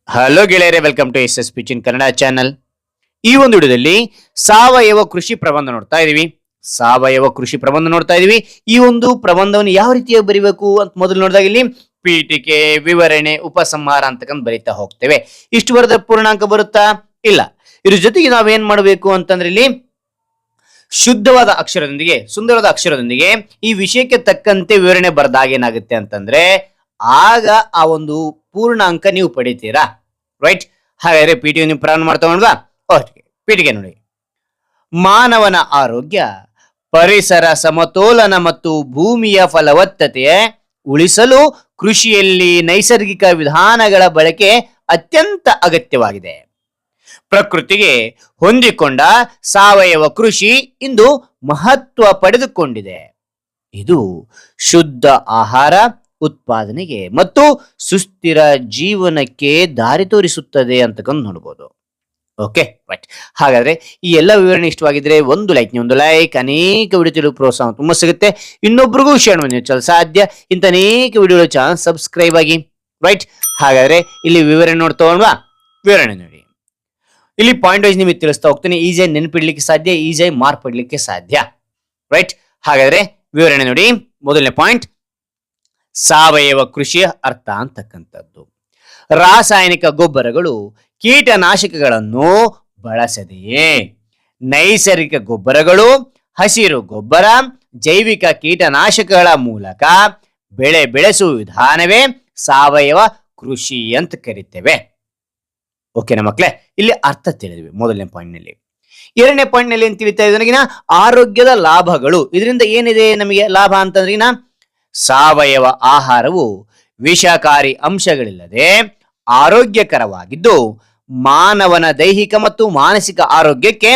Hello ಗೆಳೆಯರೆ, welcome to S S ಪಿಚಿನ್ Kannada channel. ಈ ಒಂದು ವಿಡಿಯೋದಲ್ಲಿ ಸಾವಯವ ಕೃಷಿ ಪ್ರಬಂಧ ನೋಡ್ತಾ ಇದೀವಿ. ಈ ಒಂದು ಪ್ರಬಂಧವನ್ನು ಯಾವ ರೀತಿಯಾಗಿ ಬರೀಬೇಕು ಅಂತ ಮೊದಲು ನೋಡಿದಾಗ ಇಲ್ಲಿ ಪೀಠಿಕೆ, ವಿವರಣೆ, ಉಪಸಂಹಾರ ಅಂತಕ್ಕಂಥ ಬರೀತಾ ಹೋಗ್ತೇವೆ. ಇಷ್ಟು ಬರೆದ ಪೂರ್ಣಾಂಕ ಬರುತ್ತಾ? ಇಲ್ಲ. ಇದ್ರ ಜೊತೆಗೆ ನಾವೇನ್ ಮಾಡಬೇಕು ಅಂತಂದ್ರೆ ಇಲ್ಲಿ ಶುದ್ಧವಾದ ಅಕ್ಷರದೊಂದಿಗೆ, ಸುಂದರವಾದ ಅಕ್ಷರದೊಂದಿಗೆ ಈ ವಿಷಯಕ್ಕೆ ತಕ್ಕಂತೆ ವಿವರಣೆ ಬರೆದಾಗ ಏನಾಗುತ್ತೆ ಅಂತಂದ್ರೆ ಆಗ ಆ ಒಂದು ಪೂರ್ಣಾಂಕ ನೀವು ಪಡಿತೀರಾ. ರೈಟ್? ಹಾಗಾದ್ರೆ ಪೀಠಿಕೆ ನೀವು ಪ್ರಾರಂಭ ಮಾಡ್ತಾ ನೋಡ್ವಾ? ಪೀಠಿಕೆ ನೋಡಿ. ಮಾನವನ ಆರೋಗ್ಯ, ಪರಿಸರ ಸಮತೋಲನ ಮತ್ತು ಭೂಮಿಯ ಫಲವತ್ತತೆ ಉಳಿಸಲು ಕೃಷಿಯಲ್ಲಿ ನೈಸರ್ಗಿಕ ವಿಧಾನಗಳ ಬಳಕೆ ಅತ್ಯಂತ ಅಗತ್ಯವಾಗಿದೆ. ಪ್ರಕೃತಿಗೆ ಹೊಂದಿಕೊಂಡ ಸಾವಯವ ಕೃಷಿ ಇಂದು ಮಹತ್ವ ಪಡೆದುಕೊಂಡಿದೆ. ಇದು ಶುದ್ಧ ಆಹಾರ ಉತ್ಪಾದನೆಗೆ ಮತ್ತು ಸುಸ್ಥಿರ ಜೀವನಕ್ಕೆ ದಾರಿ ತೋರಿಸುತ್ತದೆ ಅಂತಕ್ಕಂಥ ನೋಡ್ಬೋದು. Okay, right. ಹಾಗಾದ್ರೆ ಈ ಎಲ್ಲ ವಿವರಣೆ ಇಷ್ಟವಾಗಿದ್ರೆ ಒಂದು ಲೈಕ್, ಅನೇಕ ವಿಡಿಯೋ ತಿಳಿದು ಪ್ರೋತ್ಸಾಹ ತುಂಬಾ ಸಿಗುತ್ತೆ. ಇನ್ನೊಬ್ರಿಗೂ ಶೇರ್ ಮಾಡಿ ಸಾಧ್ಯ. ಇಂಥ ಅನೇಕ ವಿಡಿಯೋ ಚಾನಲ್ ಸಬ್ಸ್ಕ್ರೈಬ್ ಆಗಿ. ರೈಟ್? ಹಾಗಾದ್ರೆ ಇಲ್ಲಿ ವಿವರಣೆ ನೋಡ್ತಾ ವಿವರಣೆ ನೋಡಿ. ಇಲ್ಲಿ ಪಾಯಿಂಟ್ ವೈಸ್ ನಿಮಗೆ ತಿಳಿಸ್ತಾ ಹೋಗ್ತೀನಿ. ಈಸಿಯಾಗಿ ನೆನಪಿಡ್ಲಿಕ್ಕೆ ಸಾಧ್ಯ, ಈಸಿಯಾಗಿ ಮಾರ್ಕ್ ಪಡ್ಲಿಕ್ಕೆ ಸಾಧ್ಯ. ರೈಟ್? ಹಾಗಾದ್ರೆ ವಿವರಣೆ ನೋಡಿ. ಮೊದಲನೇ ಪಾಯಿಂಟ್, ಸಾವಯವ ಕೃಷಿಯ ಅರ್ಥ ಅಂತಕ್ಕಂಥದ್ದು. ರಾಸಾಯನಿಕ ಗೊಬ್ಬರಗಳು, ಕೀಟನಾಶಕಗಳನ್ನು ಬಳಸದೆಯೇ ನೈಸರ್ಗಿಕ ಗೊಬ್ಬರಗಳು, ಹಸಿರು ಗೊಬ್ಬರ, ಜೈವಿಕ ಕೀಟನಾಶಕಗಳ ಮೂಲಕ ಬೆಳೆ ಬೆಳೆಸುವ ವಿಧಾನವೇ ಸಾವಯವ ಕೃಷಿ ಅಂತ ಕರಿತೇವೆ. ಓಕೆನಾ ಮಕ್ಕಳೇ? ಇಲ್ಲಿ ಅರ್ಥ ತಿಳಿದ್ವಿ ಮೊದಲನೇ ಪಾಯಿಂಟ್ ನಲ್ಲಿ. ಎರಡನೇ ಪಾಯಿಂಟ್ ನಲ್ಲಿ ಏನ್ ತಿಳಿತಾ ಇದ್ರಿಗಿನ ಆರೋಗ್ಯದ ಲಾಭಗಳು. ಇದರಿಂದ ಏನಿದೆ ನಮಗೆ ಲಾಭ ಅಂತಂದ್ರಿಗಿನ ಸಾವಯವ ಆಹಾರವು ವಿಷಕಾರಿ ಅಂಶಗಳಿಲ್ಲದೆ ಆರೋಗ್ಯಕರವಾಗಿದ್ದು ಮಾನವನ ದೈಹಿಕ ಮತ್ತು ಮಾನಸಿಕ ಆರೋಗ್ಯಕ್ಕೆ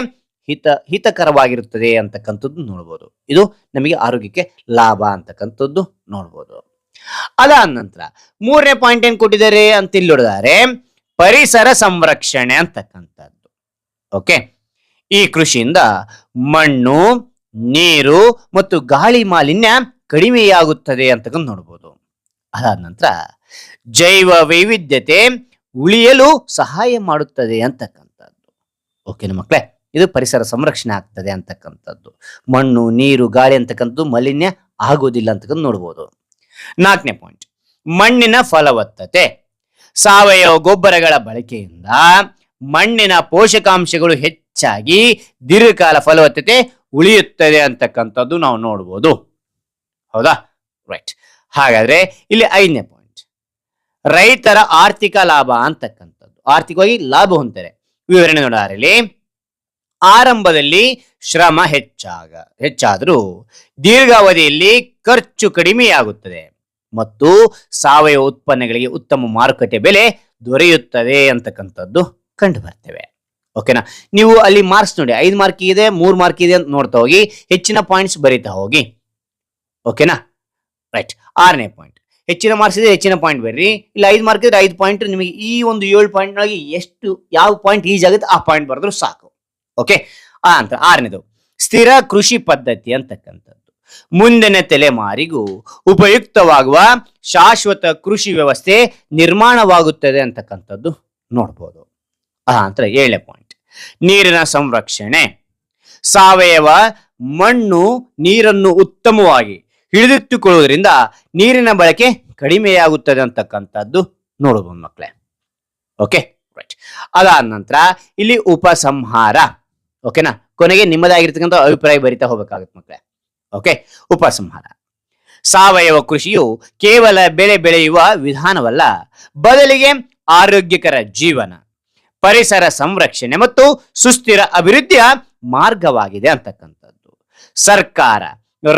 ಹಿತಕರವಾಗಿರುತ್ತದೆ ಅಂತಕ್ಕಂಥದ್ದು ನೋಡ್ಬೋದು. ಇದು ನಮಗೆ ಆರೋಗ್ಯಕ್ಕೆ ಲಾಭ ಅಂತಕ್ಕಂಥದ್ದು ನೋಡ್ಬೋದು. ಅದಾದ ನಂತರ ಮೂರನೇ ಪಾಯಿಂಟ್ ಏನ್ ಕೊಟ್ಟಿದ್ದಾರೆ ಅಂತ ಇಲ್ಲಿ ನೋಡಿದರೆ ಪರಿಸರ ಸಂರಕ್ಷಣೆ ಅಂತಕ್ಕಂಥದ್ದು. ಓಕೆ, ಈ ಕೃಷಿಯಿಂದ ಮಣ್ಣು, ನೀರು ಮತ್ತು ಗಾಳಿ ಮಾಲಿನ್ಯ ಕಡಿಮೆಯಾಗುತ್ತದೆ ಅಂತಕ್ಕಂಥ ನೋಡ್ಬೋದು. ಅದಾದ ನಂತರ ಜೈವ ವೈವಿಧ್ಯತೆ ಉಳಿಯಲು ಸಹಾಯ ಮಾಡುತ್ತದೆ ಅಂತಕ್ಕಂಥದ್ದು. ಓಕೆನಾ ಮಕ್ಕಳೇ? ಇದು ಪರಿಸರ ಸಂರಕ್ಷಣೆ ಆಗ್ತದೆ ಅಂತಕ್ಕಂಥದ್ದು. ಮಣ್ಣು, ನೀರು, ಗಾಳಿ ಅಂತಕ್ಕಂಥದ್ದು ಮಾಲಿನ್ಯ ಆಗೋದಿಲ್ಲ ಅಂತಕ್ಕಂಥ ನೋಡ್ಬೋದು. ನಾಲ್ಕನೇ ಪಾಯಿಂಟ್, ಮಣ್ಣಿನ ಫಲವತ್ತತೆ. ಸಾವಯವ ಗೊಬ್ಬರಗಳ ಬಳಕೆಯಿಂದ ಮಣ್ಣಿನ ಪೋಷಕಾಂಶಗಳು ಹೆಚ್ಚಾಗಿ ದೀರ್ಘಕಾಲ ಫಲವತ್ತತೆ ಉಳಿಯುತ್ತದೆ ಅಂತಕ್ಕಂಥದ್ದು ನಾವು ನೋಡ್ಬೋದು. ಹೌದಾ? ರೈಟ್. ಹಾಗಾದ್ರೆ ಇಲ್ಲಿ ಐದನೇ ಪಾಯಿಂಟ್, ರೈತರ ಆರ್ಥಿಕ ಲಾಭ ಅಂತಕ್ಕಂಥದ್ದು. ಆರ್ಥಿಕವಾಗಿ ಹೊಂದ್ತಾರೆ. ವಿವರಣೆ ನೋಡಾರಲ್ಲಿ ಆರಂಭದಲ್ಲಿ ಶ್ರಮ ಹೆಚ್ಚಾದರೂ ದೀರ್ಘಾವಧಿಯಲ್ಲಿ ಖರ್ಚು ಕಡಿಮೆಯಾಗುತ್ತದೆ ಮತ್ತು ಸಾವಯವ ಉತ್ಪನ್ನಗಳಿಗೆ ಉತ್ತಮ ಮಾರುಕಟ್ಟೆ ಬೆಲೆ ದೊರೆಯುತ್ತದೆ ಅಂತಕ್ಕಂಥದ್ದು ಕಂಡು ಬರ್ತೇವೆ. ಓಕೆನಾ? ನೀವು ಅಲ್ಲಿ ಮಾರ್ಕ್ಸ್ ನೋಡಿ, 5 ಮಾರ್ಕ್ ಇದೆ, 3 ಮಾರ್ಕ್ ಇದೆ ಅಂತ ನೋಡ್ತಾ ಹೋಗಿ, ಹೆಚ್ಚಿನ ಪಾಯಿಂಟ್ಸ್ ಬರೀತಾ ಹೋಗಿ. ಓಕೆನಾ? ರೈಟ್. ಆರನೇ ಪಾಯಿಂಟ್, ಹೆಚ್ಚಿನ ಮಾರ್ಕ್ಸ್ ಇದೆ, ಹೆಚ್ಚಿನ ಪಾಯಿಂಟ್ ಬರ್ರಿ. ಇಲ್ಲ 5 ಮಾರ್ಕ್ ಇದ್ರೆ 5 ಪಾಯಿಂಟ್ ನಿಮಗೆ ಈ ಒಂದು 7 ಪಾಯಿಂಟ್ ಒಳಗೆ ಯಾವ ಪಾಯಿಂಟ್ ಈಜಿ ಆಗುತ್ತೆ ಆ ಪಾಯಿಂಟ್ ಬರೆದ್ರು ಸಾಕು. ಓಕೆ. ಅಂತ ಆರನೇದು ಸ್ಥಿರ ಕೃಷಿ ಪದ್ಧತಿ ಅಂತಕ್ಕಂಥದ್ದು. ಮುಂದಿನ ತಲೆಮಾರಿಗೂ ಉಪಯುಕ್ತವಾಗುವ ಶಾಶ್ವತ ಕೃಷಿ ವ್ಯವಸ್ಥೆ ನಿರ್ಮಾಣವಾಗುತ್ತದೆ ಅಂತಕ್ಕಂಥದ್ದು ನೋಡ್ಬೋದು. ನಂತರ 7ನೇ ಪಾಯಿಂಟ್, ನೀರಿನ ಸಂರಕ್ಷಣೆ. ಸಾವಯವ ಮಣ್ಣು ನೀರನ್ನು ಉತ್ತಮವಾಗಿ ಹಿಡಿದಿಟ್ಟುಕೊಳ್ಳುವುದರಿಂದ ನೀರಿನ ಬಳಕೆ ಕಡಿಮೆಯಾಗುತ್ತದೆ ಅಂತಕ್ಕಂಥದ್ದು ನೋಡಬಹುದು ಮಕ್ಕಳೇ. Okay, right. ಅದಾದ ನಂತರ ಇಲ್ಲಿ ಉಪಸಂಹಾರ. ಓಕೆನಾ? ಕೊನೆಗೆ ನಿಮ್ಮದಾಗಿರ್ತಕ್ಕಂಥ ಅಭಿಪ್ರಾಯ ಬರಿತಾ ಹೋಗ್ಬೇಕಾಗುತ್ತೆ ಮಕ್ಕಳೇ. ಓಕೆ, ಉಪಸಂಹಾರ. ಸಾವಯವ ಕೃಷಿಯು ಕೇವಲ ಬೆಳೆ ಬೆಳೆಯುವ ವಿಧಾನವಲ್ಲ, ಬದಲಿಗೆ ಆರೋಗ್ಯಕರ ಜೀವನ, ಪರಿಸರ ಸಂರಕ್ಷಣೆ ಮತ್ತು ಸುಸ್ಥಿರ ಅಭಿವೃದ್ಧಿಯ ಮಾರ್ಗವಾಗಿದೆ ಅಂತಕ್ಕಂಥದ್ದು. ಸರ್ಕಾರ,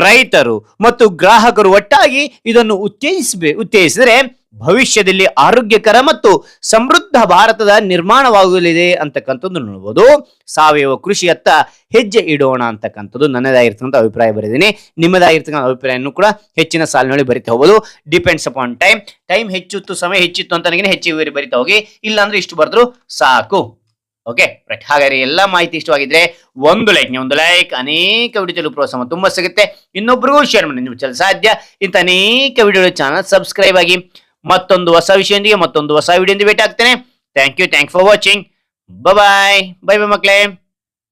ರೈತರು ಮತ್ತು ಗ್ರಾಹಕರು ಒಟ್ಟಾಗಿ ಇದನ್ನು ಉತ್ತೇಜಿಸಿದರೆ ಭವಿಷ್ಯದಲ್ಲಿ ಆರೋಗ್ಯಕರ ಮತ್ತು ಸಮೃದ್ಧ ಭಾರತದ ನಿರ್ಮಾಣವಾಗಲಿದೆ ಅಂತಕ್ಕಂಥದ್ದು ನೋಡಬಹುದು. ಸಾವಯವ ಕೃಷಿಯತ್ತ ಹೆಜ್ಜೆ ಇಡೋಣ ಅಂತಕ್ಕಂಥದ್ದು ನನ್ನದಾಗಿರ್ತಕ್ಕಂಥ ಅಭಿಪ್ರಾಯ ಬರೆದಿದ್ದೀನಿ. ನಿಮ್ಮದಾಗಿರ್ತಕ್ಕಂಥ ಅಭಿಪ್ರಾಯನೂ ಕೂಡ ಹೆಚ್ಚಿನ ಸಾಲಿನಲ್ಲಿ ಬರಿತಾ ಹೋಗ್ಬೋದು. ಡಿಪೆಂಡ್ಸ್ ಅಪಾನ್ ಟೈಮ್ ಹೆಚ್ಚಿತ್ತು, ಸಮಯ ಹೆಚ್ಚಿತ್ತು ಅಂತ ನನಗೆ ಹೆಚ್ಚು ಬರಿತಾ ಹೋಗಿ, ಇಲ್ಲ ಅಂದ್ರೆ ಇಷ್ಟು ಬರೆದ್ರು ಸಾಕು. Okay, right. ಹಾಗಾದ್ರೆ ಎಲ್ಲ ಮಾಹಿತಿ ಇಷ್ಟವಾಗಿದ್ರೆ ಒಂದು ಲೈಕ್, ಅನೇಕ ವಿಡಿಯೋ ಪ್ರೋತ್ಸಾಹ ತುಂಬಾ ಸಿಗುತ್ತೆ. ಇನ್ನೊಬ್ರಿಗೂ ಶೇರ್ ಮಾಡಿ ನೀವು ಸಾಧ್ಯ. ಇಂಥ ಅನೇಕ ವಿಡಿಯೋ ಚಾನಲ್ ಸಬ್ಸ್ಕ್ರೈಬ್ ಆಗಿ. ಮತ್ತೊಂದು ಹೊಸ ವಿಷಯದೊಂದಿಗೆ, ಮತ್ತೊಂದು ಹೊಸ ವಿಡಿಯೋದಿಂದ ಭೇಟಿ ಆಗ್ತೇನೆ. Thank you for watching. Bye bye ಮಕ್ಕಳೇ.